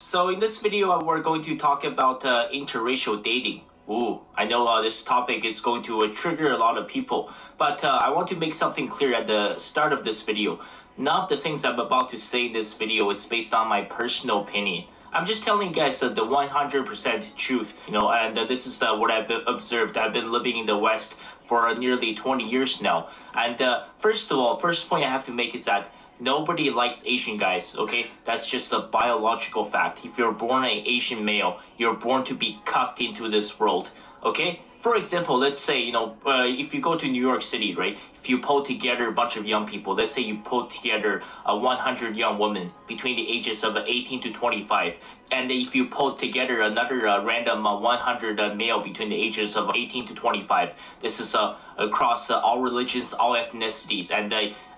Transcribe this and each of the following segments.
So in this video, we're going to talk about interracial dating. Ooh, I know this topic is going to trigger a lot of people, but I want to make something clear at the start of this video. None of the things I'm about to say in this video is based on my personal opinion. I'm just telling you guys the 100% truth, and this is what I've observed. I've been living in the West for nearly 20 years now. And first of all, first point I have to make is that nobody likes Asian guys, okay? That's just a biological fact. If you're born an Asian male, you're born to be cucked into this world, okay? For example, let's say, if you go to New York City, right? If you pull together a bunch of young people, let's say you pull together 100 young women between the ages of 18 to 25, and if you pull together another random 100 male between the ages of 18 to 25, this is across all religions, all ethnicities,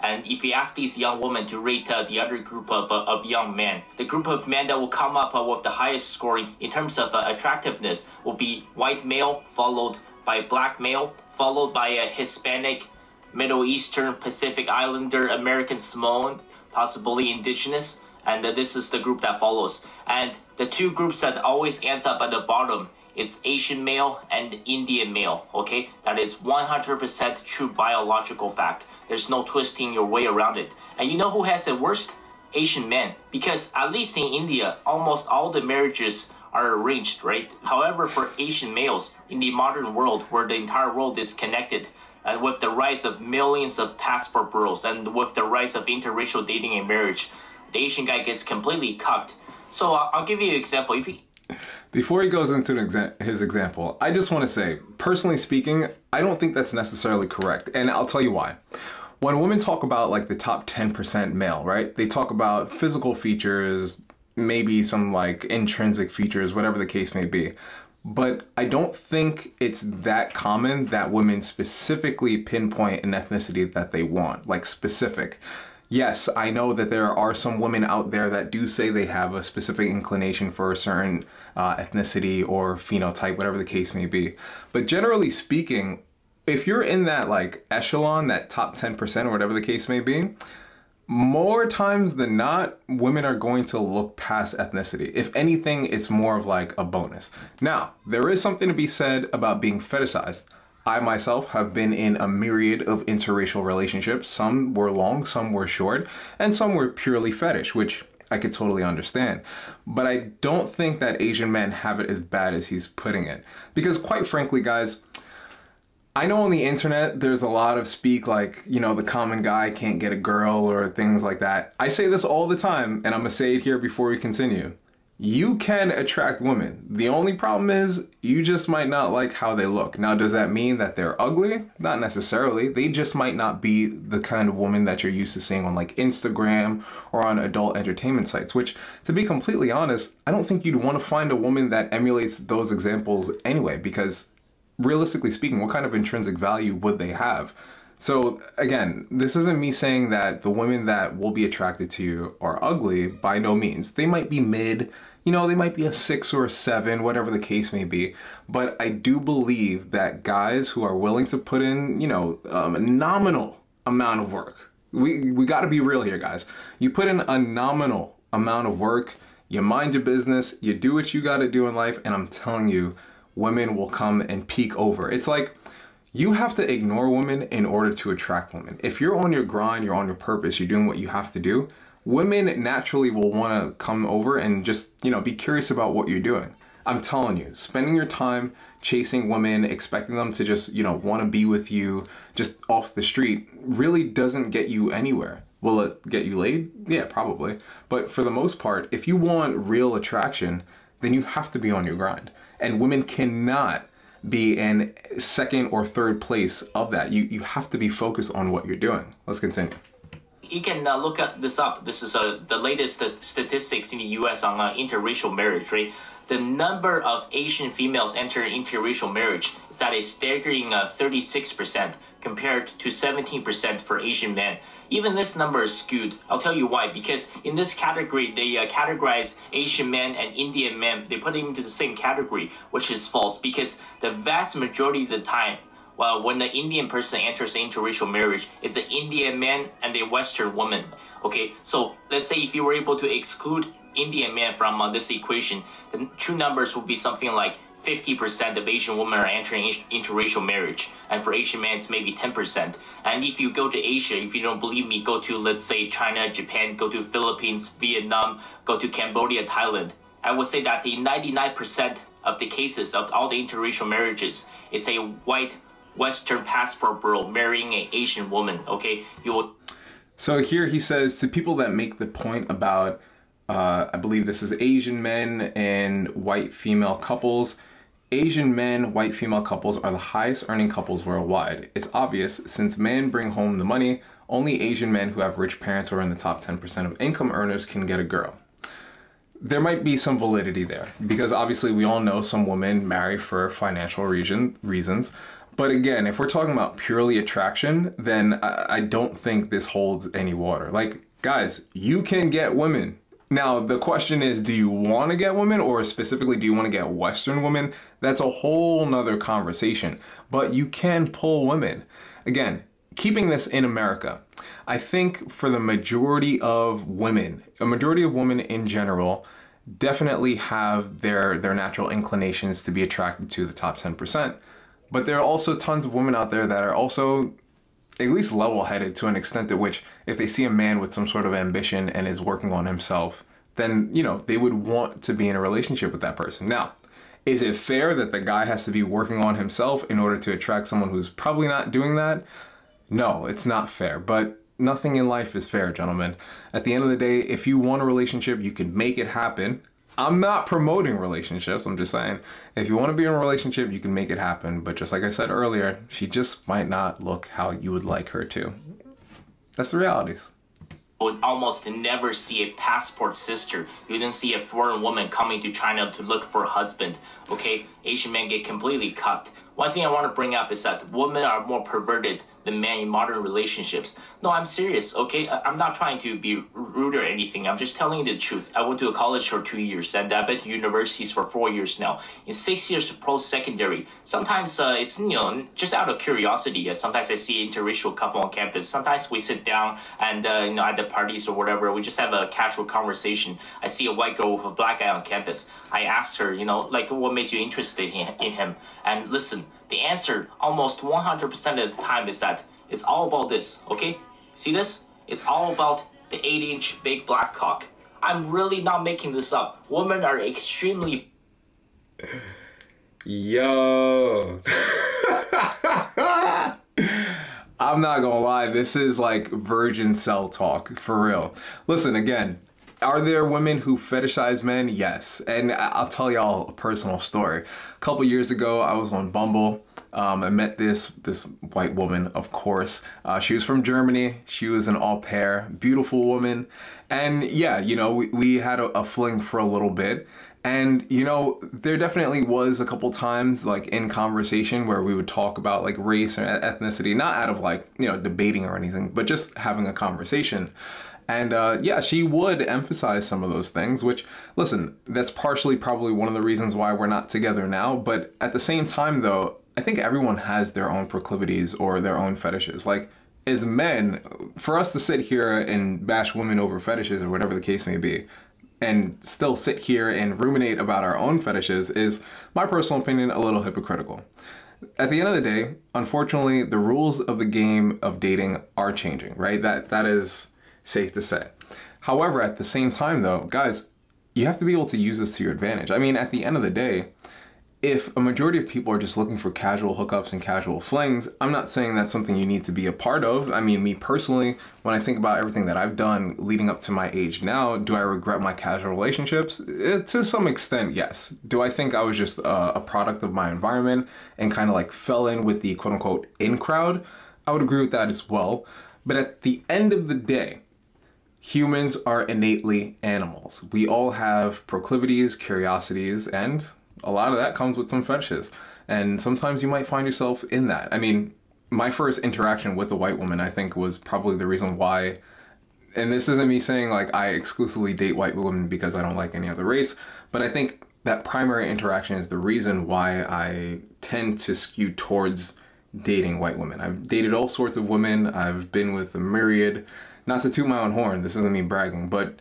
and if you ask these young women to rate the other group of young men, the group of men that will come up with the highest scoring in terms of attractiveness will be white male, followed by black male, followed by a Hispanic, Middle Eastern, Pacific Islander, American Samoan, possibly indigenous, and this is the group that follows. And the two groups that always ends up at the bottom is Asian male and Indian male, okay? That is 100% true biological fact. There's no twisting your way around it. And you know who has it worst? Asian men. Because at least in India, almost all the marriages are arranged, right? However, for Asian males, in the modern world where the entire world is connected, and with the rise of millions of passport bureaus and with the rise of interracial dating and marriage, the Asian guy gets completely cucked. So I'll give you an example. Before he goes into his example, I just want to say, personally speaking, I don't think that's necessarily correct. And I'll tell you why. When women talk about like the top 10% male, right? They talk about physical features, maybe some like intrinsic features, whatever the case may be. But I don't think it's that common that women specifically pinpoint an ethnicity that they want, like specific. Yes, I know that there are some women out there that do say they have a specific inclination for a certain ethnicity or phenotype, whatever the case may be. But generally speaking, if you're in that like echelon, that top 10% or whatever the case may be, more times than not, women are going to look past ethnicity. If anything, it's more of like a bonus. Now, there is something to be said about being fetishized. I myself have been in a myriad of interracial relationships. Some were long, some were short, and some were purely fetish, which I could totally understand. But I don't think that Asian men have it as bad as he's putting it. Because quite frankly, guys, I know on the internet, there's a lot of speak like, the common guy can't get a girl or things like that. I say this all the time, and I'm gonna say it here before we continue. You can attract women. The only problem is you just might not like how they look. Now, does that mean that they're ugly? Not necessarily. They just might not be the kind of woman that you're used to seeing on like Instagram or on adult entertainment sites, which, to be completely honest, I don't think you'd want to find a woman that emulates those examples anyway, because realistically speaking, what kind of intrinsic value would they have? So again, this isn't me saying that the women that will be attracted to you are ugly, by no means. They might be mid, they might be a 6 or a 7, whatever the case may be. But I do believe that guys who are willing to put in, a nominal amount of work, we got to be real here, guys. You put in a nominal amount of work, you mind your business, you do what you got to do in life, and I'm telling you, women will come and peek over. It's like you have to ignore women in order to attract women. If you're on your grind, you're on your purpose, you're doing what you have to do, women naturally will want to come over and just, be curious about what you're doing. I'm telling you, spending your time chasing women, expecting them to just, want to be with you just off the street really doesn't get you anywhere. Will it get you laid? Yeah, probably. But for the most part, if you want real attraction, then you have to be on your grind. And women cannot be in second or third place of that. You have to be focused on what you're doing. Let's continue. You can look this up. This is the latest statistics in the US on interracial marriage, right? The number of Asian females entering interracial marriage is at a staggering 36% compared to 17% for Asian men. Even this number is skewed. I'll tell you why. Because in this category, they categorize Asian men and Indian men. They put them into the same category, which is false. Because the vast majority of the time, when the Indian person enters an interracial marriage, it's an Indian man and a Western woman. Okay, so let's say if you were able to exclude Indian men from this equation, the true numbers would be something like 50% of Asian women are entering interracial marriage, and for Asian men it's maybe 10%. And if you go to Asia, if you don't believe me, go to, let's say, China, Japan, go to Philippines, Vietnam, go to Cambodia, Thailand. I would say that in 99% of the cases of all the interracial marriages, it's a white Western passport bro marrying an Asian woman. Okay, you will. So here he says to people that make the point about, I believe this is Asian men and white female couples. Asian men, white female couples are the highest earning couples worldwide. It's obvious since men bring home the money, only Asian men who have rich parents or in the top 10% of income earners can get a girl. There might be some validity there because obviously we all know some women marry for financial reasons. But again, if we're talking about purely attraction, then I don't think this holds any water. Like, guys, you can get women. Now, the question is, do you want to get women, or specifically, do you want to get Western women? That's a whole nother conversation, but you can pull women. Again, keeping this in America, I think for the majority of women, a majority of women in general, definitely have their natural inclinations to be attracted to the top 10%. But there are also tons of women out there that are also at least level-headed to an extent at which if they see a man with some sort of ambition and is working on himself, then, you know, they would want to be in a relationship with that person. Now, is it fair that the guy has to be working on himself in order to attract someone who's probably not doing that? No, it's not fair, but nothing in life is fair, gentlemen. At the end of the day, if you want a relationship, you can make it happen. I'm not promoting relationships, I'm just saying, if you want to be in a relationship, you can make it happen. But just like I said earlier, she just might not look how you would like her to. That's the realities. Would almost never see a passport sister. You didn't see a foreign woman coming to China to look for a husband. Okay, Asian men get completely cut. One thing I want to bring up is that women are more perverted than men in modern relationships. No, I'm serious, okay? I'm not trying to be rude or anything. I'm just telling you the truth. I went to a college for 2 years, and I've been to universities for 4 years now. In 6 years of post-secondary, sometimes it's, you know, just out of curiosity. Sometimes I see an interracial couple on campus. Sometimes we sit down and, you know, at the parties or whatever, we just have a casual conversation. I see a white girl with a black guy on campus. I asked her, you know, like, what made you interested in him? And listen, the answer almost 100% of the time is that it's all about this, okay? See this? It's all about the 8-inch big black cock. I'm really not making this up. Women are extremely... Yo. I'm not gonna lie, this is like virgin cell talk, for real. Listen, again, are there women who fetishize men? Yes. And I'll tell y'all a personal story. A couple years ago, I was on Bumble. I met this white woman, of course. She was from Germany. She was an au pair, beautiful woman. And yeah, you know, we had a fling for a little bit. And, you know, there definitely was a couple times like in conversation where we would talk about like race or ethnicity, not out of like, you know, debating or anything, but just having a conversation. And yeah, she would emphasize some of those things, which, listen, that's partially probably one of the reasons why we're not together now. But at the same time, though, I think everyone has their own proclivities or their own fetishes. Like, as men, for us to sit here and bash women over fetishes or whatever the case may be, and still sit here and ruminate about our own fetishes is, my personal opinion, a little hypocritical. At the end of the day, unfortunately, the rules of the game of dating are changing, right? That is safe to say. However, at the same time though, guys, you have to be able to use this to your advantage. I mean, at the end of the day, if a majority of people are just looking for casual hookups and casual flings, I'm not saying that's something you need to be a part of. I mean, me personally, when I think about everything that I've done leading up to my age now, do I regret my casual relationships? To some extent, yes. Do I think I was just a product of my environment and kind of like fell in with the quote unquote in crowd? I would agree with that as well. But at the end of the day, humans are innately animals. We all have proclivities, curiosities, and a lot of that comes with some fetishes. And sometimes you might find yourself in that. I mean, my first interaction with a white woman, I think, was probably the reason why, and this isn't me saying like I exclusively date white women because I don't like any other race, but I think that primary interaction is the reason why I tend to skew towards dating white women. I've dated all sorts of women. I've been with a myriad. Not to toot my own horn, this isn't me bragging, but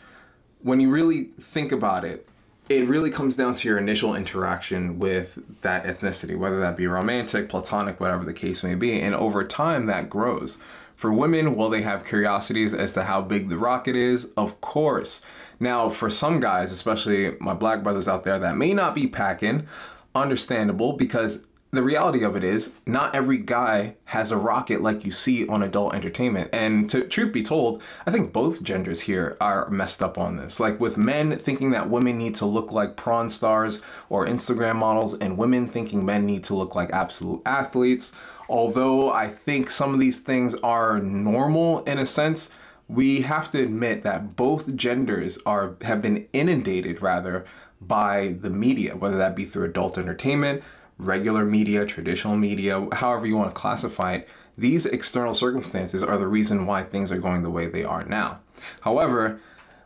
when you really think about it, it really comes down to your initial interaction with that ethnicity, whether that be romantic, platonic, whatever the case may be. And over time, that grows. For women, will they have curiosities as to how big the rocket is? Of course. Now, for some guys, especially my black brothers out there that may not be packing, understandable, because the reality of it is not every guy has a rocket like you see on adult entertainment. And truth be told, I think both genders here are messed up on this. Like with men thinking that women need to look like prawn stars or Instagram models, and women thinking men need to look like absolute athletes. Although I think some of these things are normal in a sense, we have to admit that both genders have been inundated rather by the media, whether that be through adult entertainment, regular media, traditional media, however you want to classify it. These external circumstances are the reason why things are going the way they are now. However,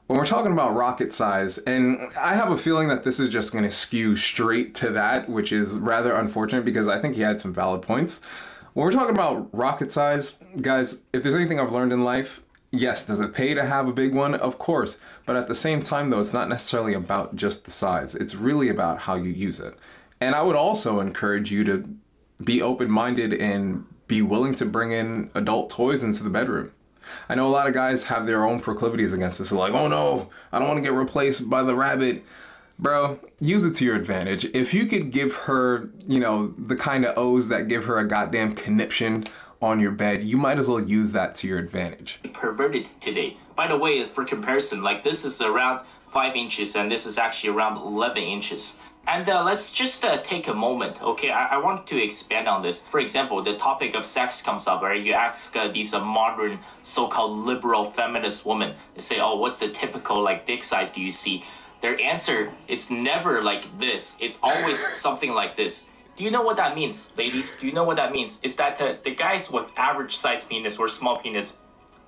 when we're talking about rocket size, and I have a feeling that this is just going to skew straight to that, which is rather unfortunate because I think he had some valid points. When we're talking about rocket size, guys, if there's anything I've learned in life, yes, does it pay to have a big one? Of course. But at the same time, though, it's not necessarily about just the size. It's really about how you use it. And I would also encourage you to be open-minded and be willing to bring in adult toys into the bedroom. I know a lot of guys have their own proclivities against this. They're like, oh no, I don't want to get replaced by the rabbit. Bro, use it to your advantage. If you could give her, you know, the kind of O's that give her a goddamn conniption on your bed, you might as well use that to your advantage. Perverted today. By the way, for comparison, like this is around 5 inches and this is actually around 11 inches. And let's just take a moment, okay? I want to expand on this. For example, the topic of sex comes up, right? You ask these modern so-called liberal feminist women, they say, oh, what's the typical like dick size do you see? Their answer is never like this. It's always something like this. Do you know what that means, ladies? Do you know what that means? Is that the guys with average size penis or small penis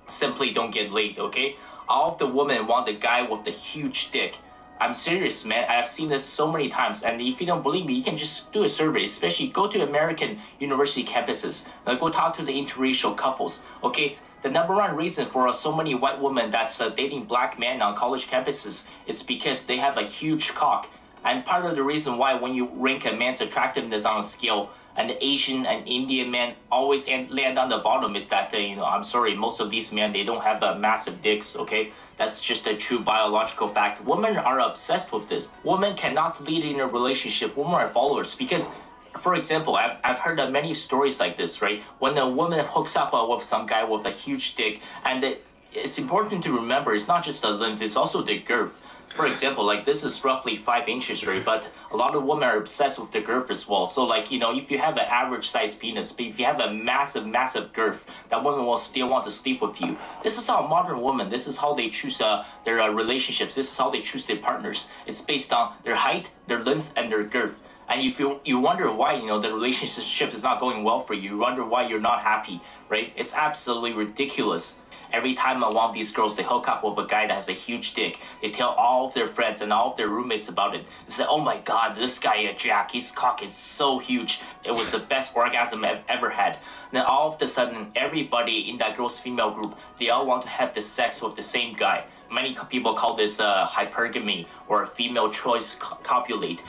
simply don't get laid, okay? All of the women want the guy with the huge dick. I'm serious, man. I have seen this so many times, and if you don't believe me, you can just do a survey, especially go to American university campuses. Go talk to the interracial couples, okay? The #1 reason for so many white women that's dating black men on college campuses is because they have a huge cock. And part of the reason why when you rank a man's attractiveness on a scale, and the Asian and Indian men always land on the bottom is that, you know, I'm sorry, most of these men, they don't have massive dicks, okay? That's just a true biological fact. Women are obsessed with this. Women cannot lead in a relationship. Women are followers because, for example, I've heard of many stories like this, right? When a woman hooks up with some guy with a huge dick, and it's important to remember, it's not just the length, it's also the girth. For example, like this is roughly 5 inches, right? But a lot of women are obsessed with the girth as well. So like, you know, if you have an average size penis, but if you have a massive girth, that woman will still want to sleep with you. This is how modern women, this is how they choose their relationships. This is how they choose their partners. It's based on their height, their length, and their girth. And if you wonder why, you know, the relationship is not going well for you, you wonder why you're not happy, right? It's absolutely ridiculous. Every time one of these girls, they hook up with a guy that has a huge dick, they tell all of their friends and all of their roommates about it. They say, oh my god, this guy, Jack, his cock is so huge. It was the best orgasm I've ever had. And then all of a sudden, everybody in that girl's female group, they all want to have the sex with the same guy. Many people call this hypergamy or female choice copulate.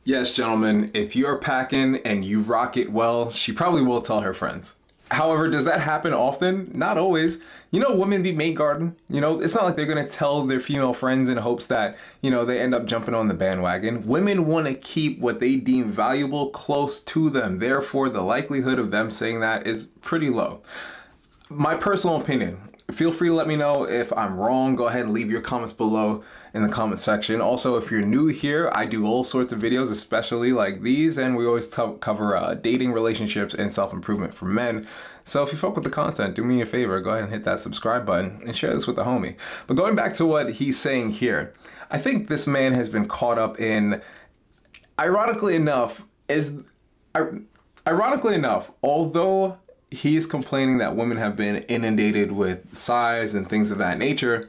Yes, gentlemen, if you're packing and you rock it well, she probably will tell her friends. However, does that happen often? Not always. You know, women be maid garden. You know, it's not like they're going to tell their female friends in hopes that, you know, they end up jumping on the bandwagon. Women want to keep what they deem valuable close to them. Therefore, the likelihood of them saying that is pretty low. My personal opinion. Feel free to let me know if I'm wrong. Go ahead and leave your comments below in the comment section. Also, if you're new here, I do all sorts of videos, especially like these, and we always cover dating, relationships, and self-improvement for men. So if you fuck with the content, do me a favor, go ahead and hit that subscribe button and share this with a homie. But going back to what he's saying here, I think this man has been caught up in, ironically enough, although he's complaining that women have been inundated with size and things of that nature,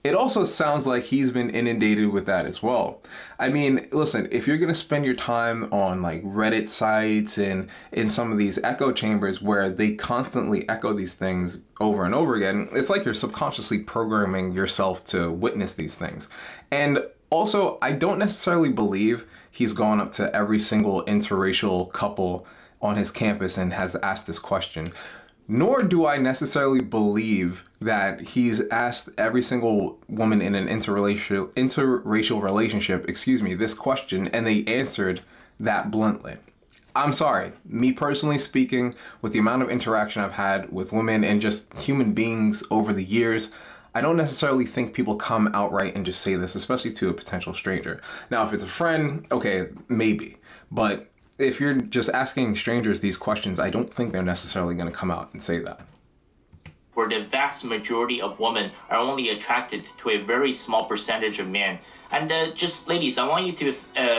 it also sounds like he's been inundated with that as well. I mean, listen, if you're gonna spend your time on like Reddit sites and in some of these echo chambers where they constantly echo these things over and over again, it's like you're subconsciously programming yourself to witness these things. And also, I don't necessarily believe he's gone up to every single interracial couple on his campus and has asked this question. Nor do I necessarily believe that he's asked every single woman in an interracial relationship, this question, and they answered that bluntly. I'm sorry, me personally speaking, with the amount of interaction I've had with women and just human beings over the years, I don't necessarily think people come outright and just say this, especially to a potential stranger. Now, if it's a friend, okay, maybe. But if you're just asking strangers these questions, I don't think they're necessarily going to come out and say that. Where the vast majority of women are only attracted to a very small percentage of men. And just ladies, I want you to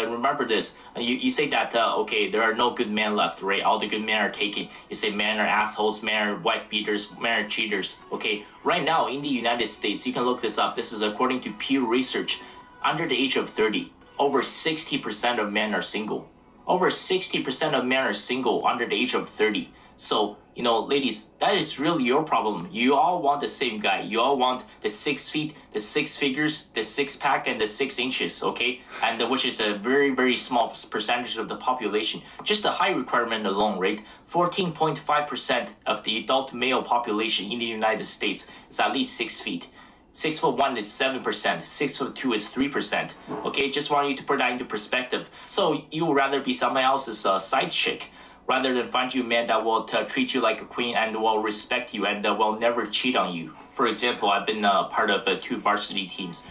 remember this. You say that, okay, there are no good men left, right? All the good men are taken. You say men are assholes, men are wife beaters, men are cheaters. Okay, right now in the United States, you can look this up. This is according to Pew Research. Under the age of 30, over 60% of men are single. Over 60% of men are single under the age of 30. So, you know, ladies, that is really your problem. You all want the same guy. You all want the 6 feet, the 6 figures, the 6-pack, and the 6 inches, okay? And which is a very, very small percentage of the population. Just the height requirement alone, right? 14.5% of the adult male population in the United States is at least 6 feet. 6'1" is 7%, 6'2" is 3%. Okay, just want you to put that into perspective. So you would rather be somebody else's side chick rather than find you a man that will treat you like a queen and will respect you and will never cheat on you. For example, I've been part of 2 varsity teams.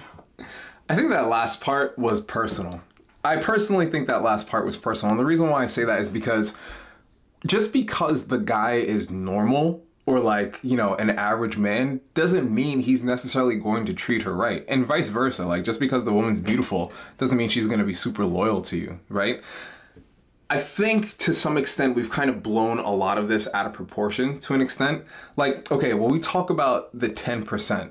I think that last part was personal. I personally think that last part was personal. And the reason why I say that is because just because the guy is normal or like, you know, an average man doesn't mean he's necessarily going to treat her right. And vice versa. Like, just because the woman's beautiful doesn't mean she's going to be super loyal to you, right? I think to some extent we've kind of blown a lot of this out of proportion to an extent. Like, okay, when we talk about the 10%,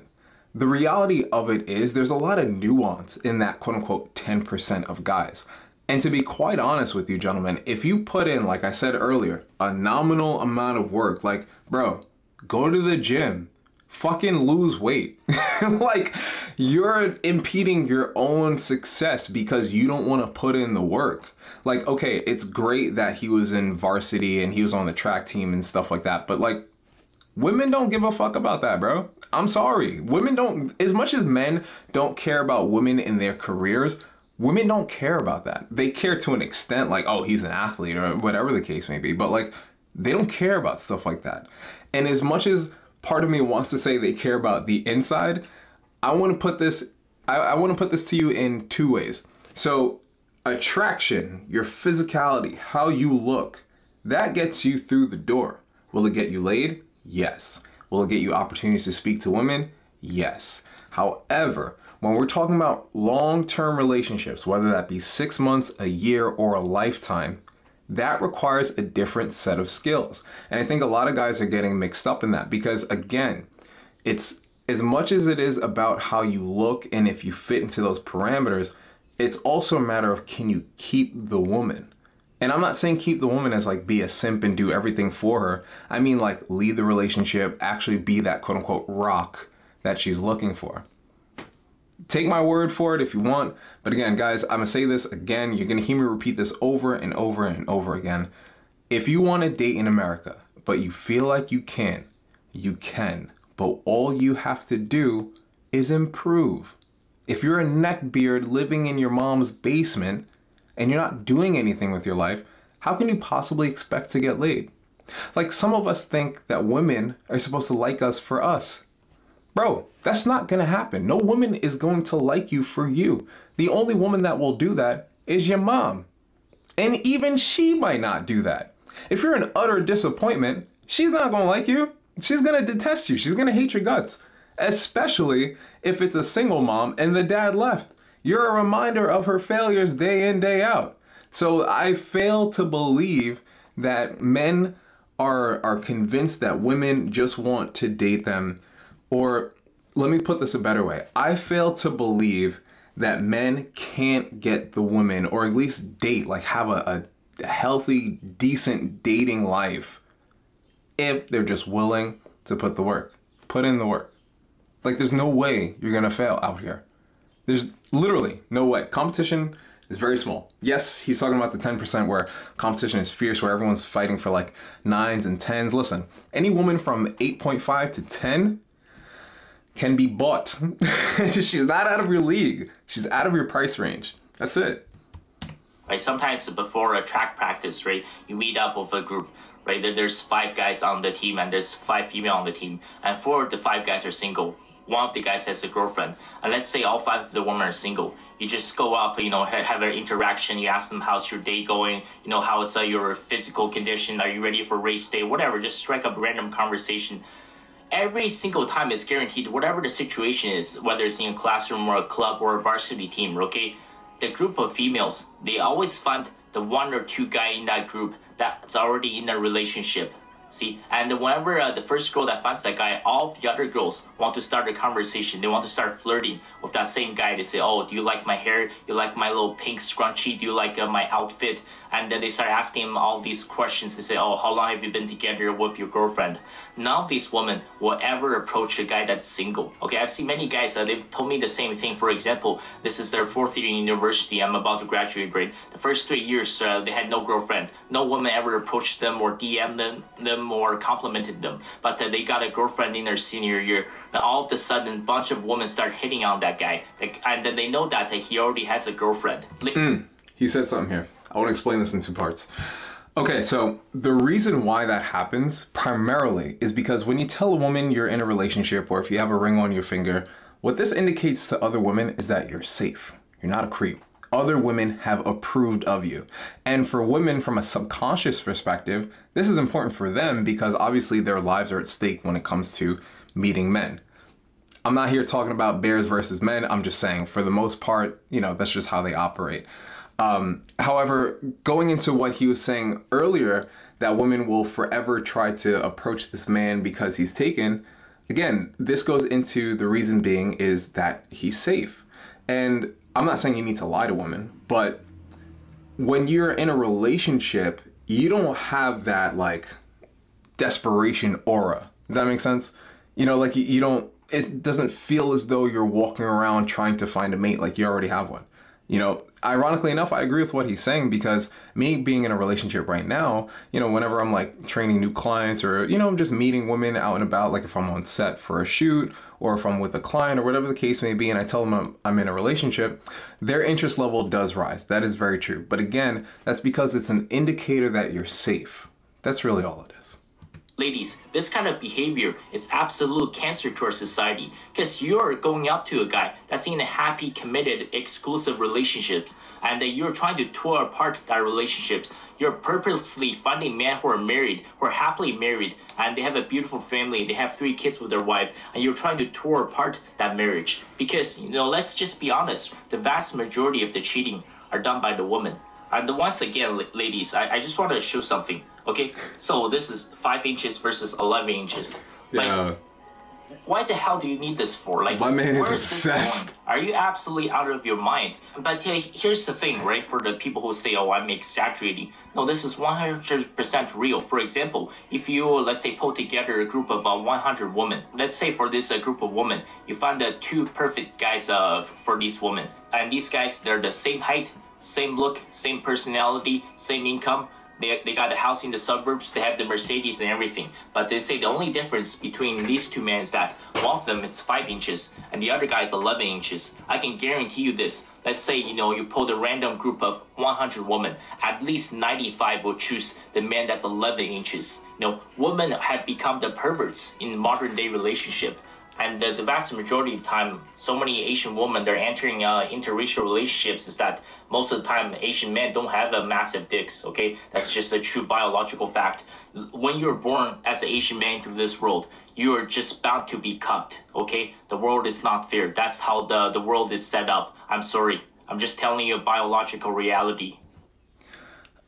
the reality of it is there's a lot of nuance in that quote unquote 10% of guys. And to be quite honest with you, gentlemen, if you put in, like I said earlier, a nominal amount of work, like, bro, go to the gym, fucking lose weight. Like, you're impeding your own success because you don't want to put in the work. Like, okay, it's great that he was in varsity and he was on the track team and stuff like that, but like, women don't give a fuck about that, bro. I'm sorry. Women don't, as much as men don't care about women in their careers, women don't care about that. They care to an extent, like, oh, he's an athlete or whatever the case may be, but like, they don't care about stuff like that. And as much as part of me wants to say they care about the inside, I want to put this, I want to put this to you in 2 ways. So attraction, your physicality, how you look, that gets you through the door. Will it get you laid? Yes. Will it get you opportunities to speak to women? Yes. However, when we're talking about long-term relationships, whether that be 6 months, a year, or a lifetime, that requires a different set of skills. And I think a lot of guys are getting mixed up in that because, again, it's as much as it is about how you look and if you fit into those parameters, it's also a matter of, can you keep the woman? And I'm not saying keep the woman as like be a simp and do everything for her. I mean like lead the relationship, actually be that quote unquote rock that she's looking for. Take my word for it if you want. But again, guys, I'm gonna say this again. You're gonna hear me repeat this over and over and over again. If you want to date in America, but you feel like you can't, you can. But all you have to do is improve. If you're a neckbeard living in your mom's basement and you're not doing anything with your life, how can you possibly expect to get laid? Like, some of us think that women are supposed to like us for us. Bro, that's not gonna happen. No woman is going to like you for you. The only woman that will do that is your mom. And even she might not do that. If you're an utter disappointment, she's not gonna like you. She's gonna detest you. She's gonna hate your guts. Especially if it's a single mom and the dad left. You're a reminder of her failures day in, day out. So I fail to believe that men are convinced that women just want to date them. Or let me put this a better way. I fail to believe that men can't get the woman, or at least date, like have a healthy, decent dating life, if they're just willing to put in the work. Like, there's no way you're gonna fail out here. There's literally no way. Competition is very small. Yes, he's talking about the 10% where competition is fierce, where everyone's fighting for like 9s and 10s. Listen, any woman from 8.5 to 10 can be bought. She's not out of your league. She's out of your price range. That's it. Right, sometimes before a track practice, right, you meet up with a group, right? There's 5 guys on the team and there's 5 female on the team, and 4 of the 5 guys are single. One of the guys has a girlfriend, and let's say all 5 of the women are single. You just go up, you know, have an interaction. You ask them, how's your day going? You know, how's your physical condition? Are you ready for race day? Whatever, just strike up a random conversation. Every single time it's guaranteed, whatever the situation is, whether it's in a classroom or a club or a varsity team, okay? The group of females, they always find the 1 or 2 guy in that group that's already in a relationship. See, and whenever the first girl that finds that guy, all of the other girls want to start a conversation. They want to start flirting with that same guy. They say, oh, do you like my hair? You like my little pink scrunchie? Do you like my outfit? And then they start asking him all these questions. They say, oh, how long have you been together with your girlfriend? None of these women will ever approach a guy that's single. Okay, I've seen many guys, they've told me the same thing. For example, this is their 4th year in university. I'm about to graduate, right? The first 3 years, they had no girlfriend. No woman ever approached them or DM'd them or complimented them. But they got a girlfriend in their senior year. Now, all of a sudden, a bunch of women start hitting on that guy. And then they know that he already has a girlfriend. He said something here. I want to explain this in 2 parts. Okay, so the reason why that happens primarily is because when you tell a woman you're in a relationship, or if you have a ring on your finger, what this indicates to other women is that you're safe. You're not a creep. Other women have approved of you. And for women, from a subconscious perspective, this is important for them because obviously their lives are at stake when it comes to meeting men. I'm not here talking about bears versus men. I'm just saying, for the most part, you know, that's just how they operate. However, going into what he was saying earlier, that women will forever try to approach this man because he's taken, again, this goes into the reason being is that he's safe. And I'm not saying you need to lie to women, but when you're in a relationship, you don't have that like desperation aura. Does that make sense? You know, like you don't, it doesn't feel as though you're walking around trying to find a mate like you already have one. You know, ironically enough, I agree with what he's saying because me being in a relationship right now, you know, whenever I'm like training new clients or, you know, I'm just meeting women out and about, like if I'm on set for a shoot or if I'm with a client or whatever the case may be, and I tell them I'm in a relationship, their interest level does rise. That is very true. But again, that's because it's an indicator that you're safe. That's really all it is. Ladies, this kind of behavior is absolute cancer to our society because you're going up to a guy that's in a happy, committed, exclusive relationships and that you're trying to tear apart that relationships. You're purposely finding men who are married, who are happily married, and they have a beautiful family, they have 3 kids with their wife, and you're trying to tear apart that marriage. Because, you know, let's just be honest, the vast majority of the cheating are done by the woman. And once again, ladies, I just want to show something. Okay, so this is 5 inches versus 11 inches. Yeah. Like, why the hell do you need this for? Like, my man is obsessed. Are you absolutely out of your mind? But here's the thing, right? For the people who say, oh, I'm exaggerating. No, this is 100% real. For example, if you, let's say, pull together a group of 100 women. Let's say for this group of women, you find 2 perfect guys for these women. And these guys, they're the same height, same look, same personality, same income. They got a house in the suburbs, they have the Mercedes and everything. But they say the only difference between these 2 men is that one of them is 5 inches and the other guy is 11 inches. I can guarantee you this. Let's say, you know, you pulled a random group of 100 women. At least 95 will choose the man that's 11 inches. You know, women have become the perverts in modern day relationship. And the vast majority of the time, so many Asian women, they're entering interracial relationships is that most of the time, Asian men don't have massive dicks, okay? That's just a true biological fact. When you're born as an Asian man into this world, you are just bound to be cucked, okay? The world is not fair. That's how the world is set up. I'm sorry. I'm just telling you a biological reality.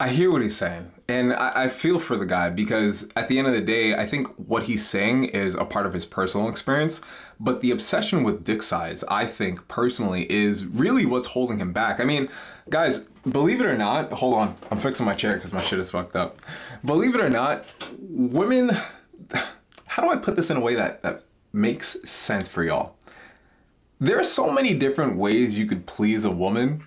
I hear what he's saying, and I feel for the guy because at the end of the day, I think what he's saying is a part of his personal experience, but the obsession with dick size, I think personally, is really what's holding him back. I mean, guys, believe it or not, hold on, I'm fixing my chair because my shit is fucked up. Believe it or not, women, how do I put this in a way that makes sense for y'all? There are so many different ways you could please a woman.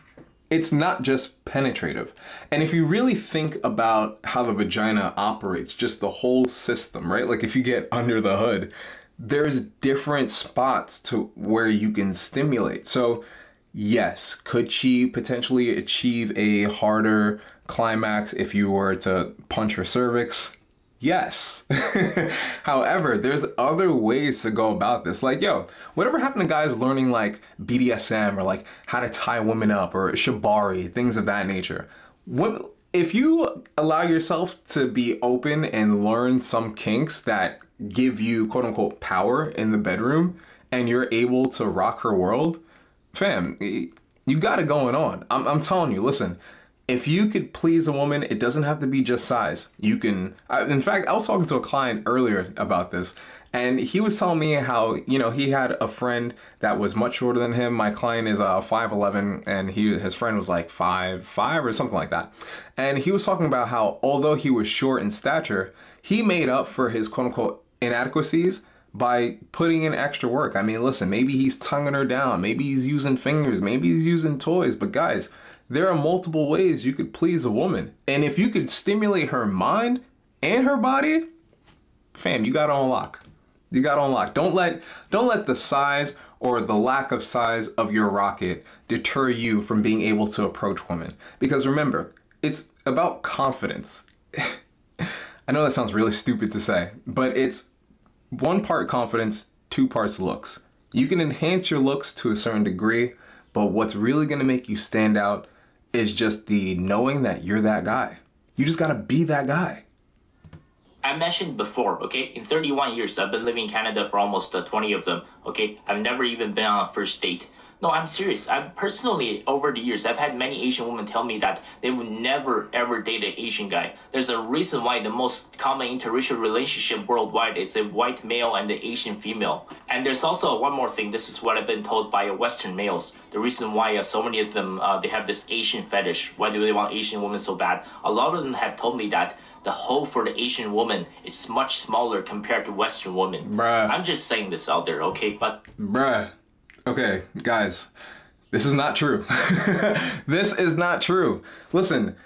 It's not just penetrative. And if you really think about how the vagina operates, just the whole system, right? Like if you get under the hood, there's different spots to where you can stimulate. So yes, could she potentially achieve a harder climax if you were to punch her cervix? Yes. However, there's other ways to go about this. Like, yo, whatever happened to guys learning like BDSM or like how to tie women up or shibari, things of that nature? If you allow yourself to be open and learn some kinks that give you quote unquote power in the bedroom and you're able to rock her world, fam, you got it going on. I'm telling you, listen. If you could please a woman, it doesn't have to be just size. You can, in fact, I was talking to a client earlier about this, and he was telling me how, you know, he had a friend that was much shorter than him. My client is 5'11", and his friend was like 5'5" or something like that. And he was talking about how, although he was short in stature, he made up for his quote unquote inadequacies by putting in extra work. I mean, listen, maybe he's tonguing her down, maybe he's using fingers, maybe he's using toys, but guys, there are multiple ways you could please a woman. And if you could stimulate her mind and her body, fam, you got it on lock. You got it on lock. Don't let the size or the lack of size of your rocket deter you from being able to approach women. Because remember, it's about confidence. I know that sounds really stupid to say, but it's 1 part confidence, 2 parts looks. You can enhance your looks to a certain degree, but what's really gonna make you stand out is just the knowing that you're that guy. You just gotta be that guy. I mentioned before, okay, in 31 years, I've been living in Canada for almost 20 of them, okay? I've never even been on a first date. No, I'm serious. I've personally, over the years, I've had many Asian women tell me that they would never ever date an Asian guy. There's a reason why the most common interracial relationship worldwide is a white male and an Asian female. And there's also one more thing. This is what I've been told by Western males. The reason why so many of them, they have this Asian fetish. Why do they want Asian women so bad? A lot of them have told me that the hole for the Asian woman is much smaller compared to Western women. Bruh. I'm just saying this out there, okay? But bruh. Okay, guys, this is not true. This is not true. Listen,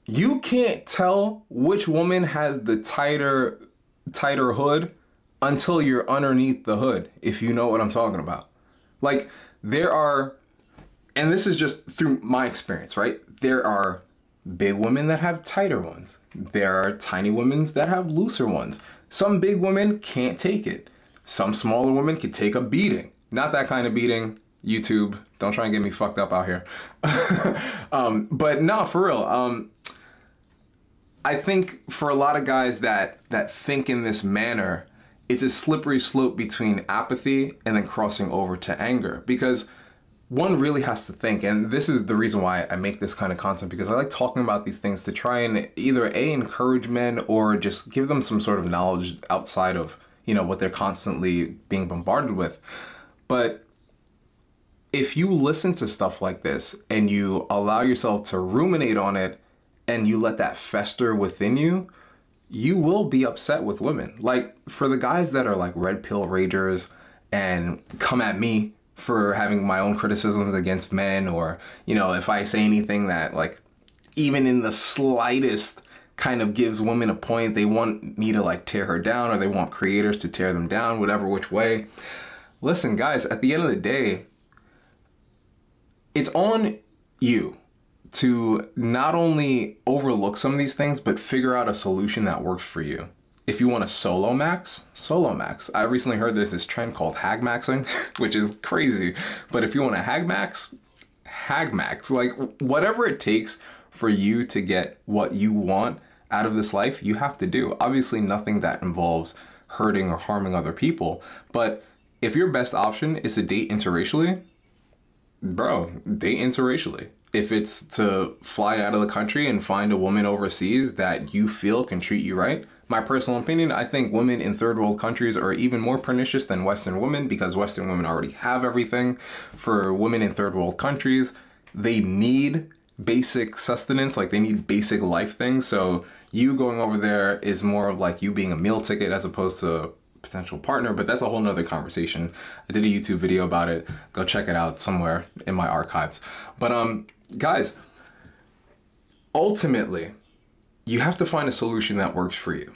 you can't tell which woman has the tighter hood until you're underneath the hood, if you know what I'm talking about. Like, there are, and this is just through my experience, right? There are big women that have tighter ones. There are tiny women that have looser ones. Some big women can't take it. Some smaller women can take a beating. Not that kind of beating. YouTube, don't try and get me fucked up out here. But no, for real. I think for a lot of guys that think in this manner, it's a slippery slope between apathy and then crossing over to anger. Because one really has to think, and this is the reason why I make this kind of content, because I like talking about these things to try and either A, encourage men or just give them some sort of knowledge outside of, you know, what they're constantly being bombarded with. But if you listen to stuff like this and you allow yourself to ruminate on it and you let that fester within you, you will be upset with women. Like, for the guys that are like red pill ragers and come at me for having my own criticisms against men, or, you know, if I say anything that like even in the slightest kind of gives women a point, they want me to like tear her down, or they want creators to tear them down, whatever which way. Listen, guys, at the end of the day, it's on you to not only overlook some of these things, but figure out a solution that works for you. If you want to solo max, solo max. I recently heard there's this trend called hag maxing, which is crazy. But if you want to hag max, hag max. Like, whatever it takes for you to get what you want out of this life, you have to do. Obviously, nothing that involves hurting or harming other people, but if your best option is to date interracially, bro, date interracially. If it's to fly out of the country and find a woman overseas that you feel can treat you right, my personal opinion, I think women in third world countries are even more pernicious than Western women, because Western women already have everything. For women in third world countries, they need basic sustenance, like they need basic life things. So you going over there is more of like you being a meal ticket as opposed to potential partner, but that's a whole nother conversation. I did a YouTube video about it. Go check it out somewhere in my archives. But guys, ultimately, you have to find a solution that works for you,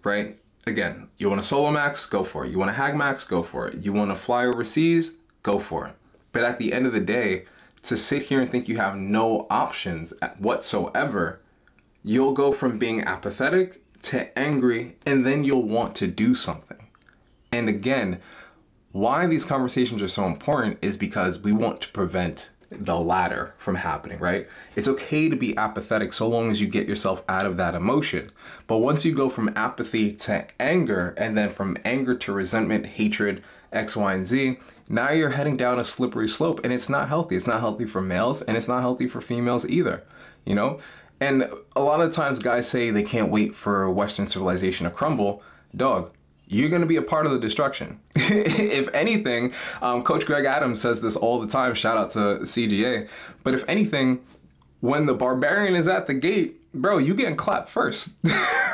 right? Again, you want a solo max, go for it. You want a hag max, go for it. You want to fly overseas, go for it. But at the end of the day, to sit here and think you have no options whatsoever, you'll go from being apathetic to angry, and then you'll want to do something. And again, why these conversations are so important is because we want to prevent the latter from happening, right? It's okay to be apathetic so long as you get yourself out of that emotion. But once you go from apathy to anger, and then from anger to resentment, hatred, X, Y, and Z, now you're heading down a slippery slope, and it's not healthy. It's not healthy for males, and it's not healthy for females either, you know? And a lot of times guys say they can't wait for Western civilization to crumble. Dog, you're going to be a part of the destruction. If anything, Coach Greg Adams says this all the time, shout out to CGA, but if anything, when the barbarian is at the gate, bro, you getting clapped first.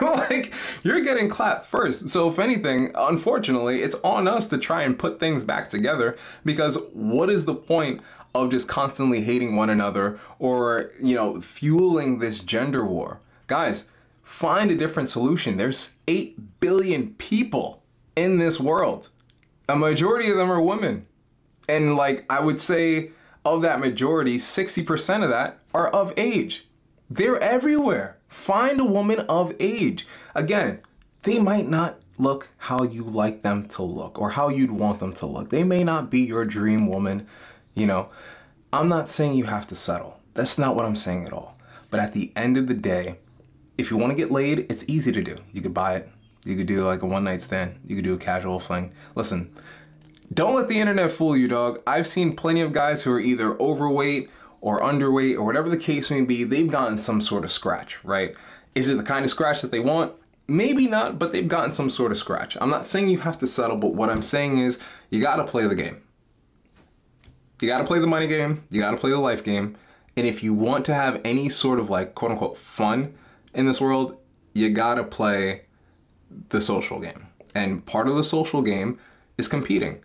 Like, you're getting clapped first. So if anything, unfortunately, it's on us to try and put things back together, because what is the point of just constantly hating one another, or, you know, fueling this gender war? Guys, find a different solution. There's 8 billion people in this world. A majority of them are women. And like, I would say of that majority, 60% of that are of age. They're everywhere. Find a woman of age. Again, they might not look how you like them to look or how you'd want them to look. They may not be your dream woman. You know, I'm not saying you have to settle. That's not what I'm saying at all. But at the end of the day, if you want to get laid, it's easy to do. You could buy it. You could do like a one-night stand. You could do a casual fling. Listen, don't let the internet fool you, dog. I've seen plenty of guys who are either overweight or underweight or whatever the case may be. They've gotten some sort of scratch, right? Is it the kind of scratch that they want? Maybe not, but they've gotten some sort of scratch. I'm not saying you have to settle, but what I'm saying is you got to play the game. You got to play the money game. You got to play the life game. And if you want to have any sort of like quote unquote fun in this world, you gotta play the social game. And part of the social game is competing.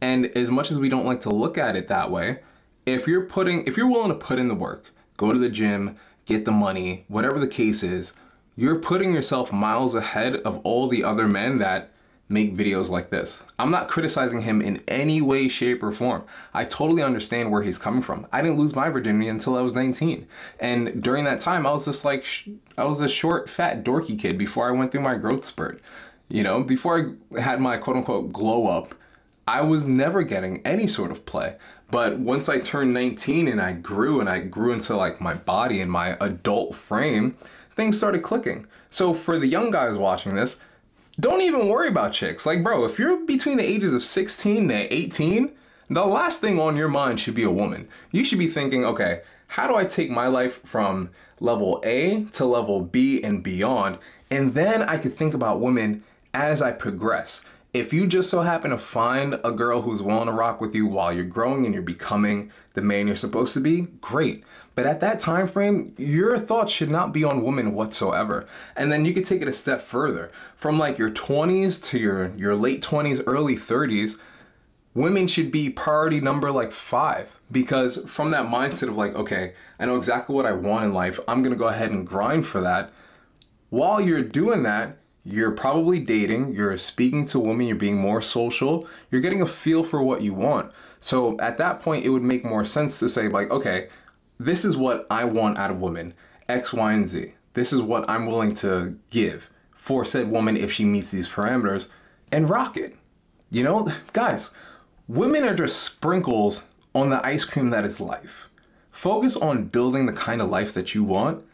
And as much as we don't like to look at it that way, if you're willing to put in the work, go to the gym, get the money, whatever the case is, you're putting yourself miles ahead of all the other men that make videos like this. I'm not criticizing him in any way, shape, or form. I totally understand where he's coming from. I didn't lose my virginity until I was 19. And during that time, I was just like, I was a short, fat, dorky kid before I went through my growth spurt. You know, before I had my quote unquote glow up, I was never getting any sort of play. But once I turned 19 and I grew into like my body and my adult frame, things started clicking. So for the young guys watching this, don't even worry about chicks. Like, bro, if you're between the ages of 16 to 18, the last thing on your mind should be a woman. You should be thinking, okay, how do I take my life from level A to level B and beyond? And then I could think about women as I progress. If you just so happen to find a girl who's willing to rock with you while you're growing and you're becoming the man you're supposed to be, great. But at that time frame, your thoughts should not be on women whatsoever. And then you could take it a step further. From like your 20s to your late 20s, early 30s, women should be priority number like 5. Because from that mindset of like, okay, I know exactly what I want in life, I'm gonna go ahead and grind for that. While you're doing that, you're probably dating, you're speaking to women, you're being more social, you're getting a feel for what you want. So at that point, it would make more sense to say like, okay, this is what I want out of women, X, Y, and Z. This is what I'm willing to give for said woman if she meets these parameters, and rock it. You know, guys, women are just sprinkles on the ice cream that is life. Focus on building the kind of life that you want,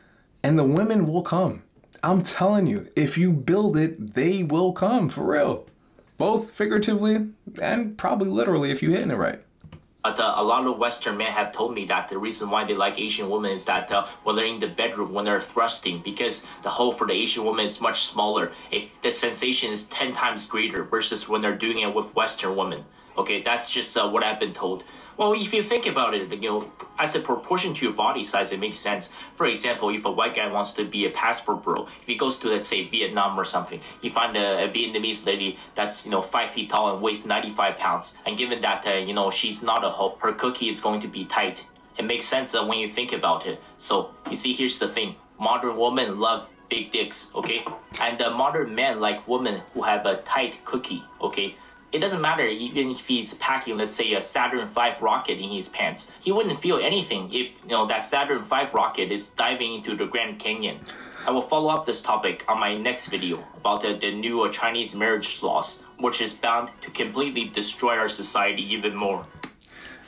and the women will come. I'm telling you, if you build it, they will come, for real. Both figuratively and probably literally if you're hitting it right. But a lot of Western men have told me that the reason why they like Asian women is that when they're in the bedroom, when they're thrusting, because the hole for the Asian woman is much smaller, if the sensation is 10 times greater versus when they're doing it with Western women. Okay, that's just what I've been told. Well, if you think about it, as a proportion to your body size, it makes sense. For example, if a white guy wants to be a passport bro, if he goes to, let's say, Vietnam or something, you find a Vietnamese lady that's, 5 feet tall and weighs 95 pounds. And given that, she's not a hoe, her cookie is going to be tight. It makes sense when you think about it. So, you see, here's the thing. Modern women love big dicks, okay? And modern men like women who have a tight cookie, okay? It doesn't matter even if he's packing, let's say, a Saturn V rocket in his pants. He wouldn't feel anything if, that Saturn V rocket is diving into the Grand Canyon. I will follow up this topic on my next video about the new Chinese marriage laws, which is bound to completely destroy our society even more.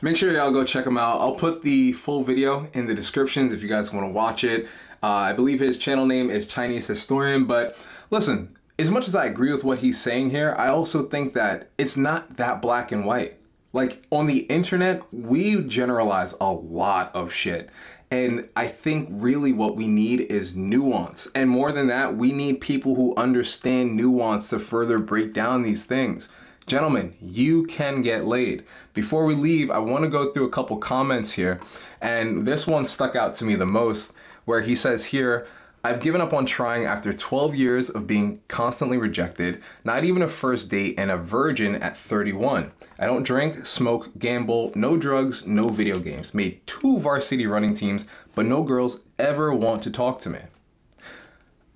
Make sure y'all go check him out. I'll put the full video in the descriptions if you guys want to watch it. I believe his channel name is Chinese Historian, but listen, as much as I agree with what he's saying here, I also think that it's not that black and white. Like, on the internet, we generalize a lot of shit. And I think really what we need is nuance. And more than that, we need people who understand nuance to further break down these things. Gentlemen, you can get laid. Before we leave, I want to go through a couple comments here. And this one stuck out to me the most, where he says here, I've given up on trying after 12 years of being constantly rejected, not even a first date, and a virgin at 31. I don't drink, smoke, gamble, no drugs, no video games. Made 2 varsity running teams, but no girls ever want to talk to me.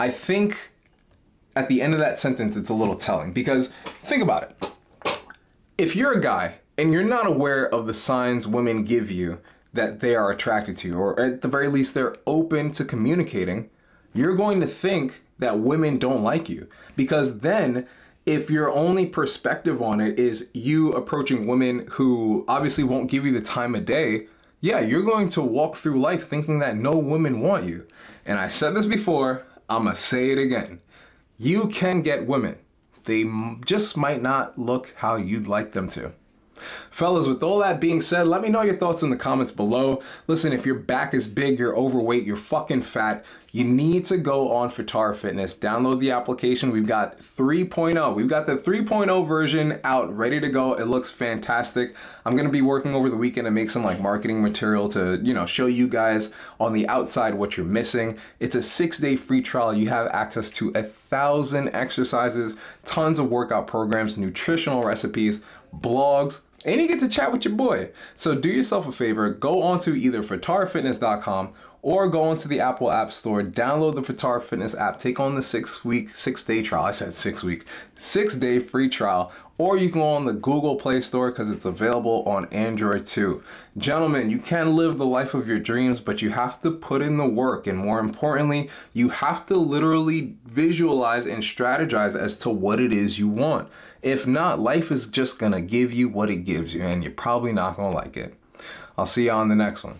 I think at the end of that sentence, it's a little telling, because think about it. If you're a guy and you're not aware of the signs women give you that they are attracted to you, or at the very least they're open to communicating, you're going to think that women don't like you. Because then, if your only perspective on it is you approaching women who obviously won't give you the time of day, yeah, you're going to walk through life thinking that no women want you. And I said this before, I'ma say it again. You can get women. They just might not look how you'd like them to. Fellas, with all that being said, let me know your thoughts in the comments below. Listen, if your back is big, you're overweight, you're fucking fat, you need to go on Fatara Fitness. Download the application. We've got 3.0. We've got the 3.0 version out, ready to go. It looks fantastic. I'm going to be working over the weekend to make some marketing material to, show you guys on the outside what you're missing. It's a 6-day free trial. You have access to 1,000 exercises, tons of workout programs, nutritional recipes, blogs, and you get to chat with your boy. So do yourself a favor, go onto either fatarafitness.com or go onto the Apple App Store, download the Fatara Fitness app, take on the 6-day trial. I said 6-day free trial, or you can go on the Google Play Store because it's available on Android too. Gentlemen, you can live the life of your dreams, but you have to put in the work, and more importantly, you have to literally visualize and strategize as to what it is you want. If not, life is just gonna give you what it gives you, and you're probably not gonna like it. I'll see you on the next one.